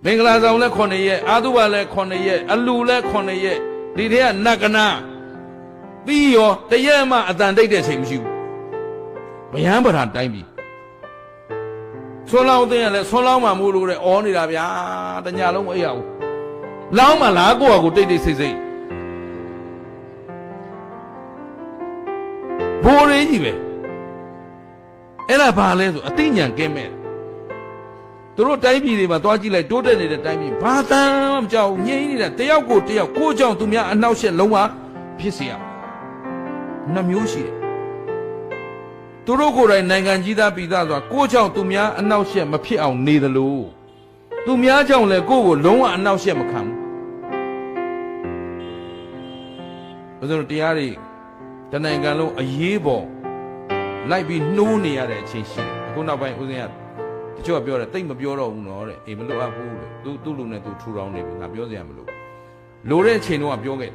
မင်္ဂလာဆောင်လဲ9ရက်အာသုဘလဲ9ရက်အလူလဲ9ရက်ဒီထဲကနတ်ကနာပြီးရောတရက်မှအတန်တိတ်တဲ့ချိန်မရှိဘူးမယမ်းပဓာတိုင်းပြီဆွန်းလောင်းတဲ့ရလဲဆွန်းလောင်းမှမို့လို့တဲ့အော်နေတာဗျာတညာလုံးမအိပ်ရဘူးလောင်းမှလားကိုယ့်ဟာကိုတိတ်တိတ်ဆိတ်ဆိတ်ဘိုးရင်းကြီးပဲအဲ့ဒါဘာလဲဆိုအသိဉာဏ်ကင်းမဲ့သူတို့တိုင်းပြည်တွေမှာသွားကြည့်လိုက်တိုးတက်နေတဲ့တိုင်းပြည်ဘာတမ်းမကြောက်ငြိမ်းနေတာတယောက်ကိုကြောင့်သူများအနှောက်အယှက်လုံးဝဖြစ်စေရနှမျိုးရှိတယ်သူတို့ကိုယ်တိုင်နိုင်ငံကြီးသားပြည်သားဆိုတာကိုကြောင့်သူများအနှောက်အယှက်မဖြစ်အောင်နေသလိုသူများကြောင့်လည်းကိုယ့်ကိုလုံးဝအနှောက်အယှက်မခံဘူးဘယ်လိုတရားတွေတနိုင်ငံလုံးအရေးပေါ်လိုက်ပြီးနှိုးနေရတဲ့အချိန်ရှိတယ်အခုနောက်ပိုင်းဦးဇင်းကတချို့ကပြောတယ်တိတ်မပြောတော့ဘူးနော်တဲ့အေးမလို့အပ်ဘူးလို့သူ့လူနဲ့သူထူထောင်နေပြီငါပြောစရာမလိုလိုတဲ့အချိန်တော့ပြောခဲ့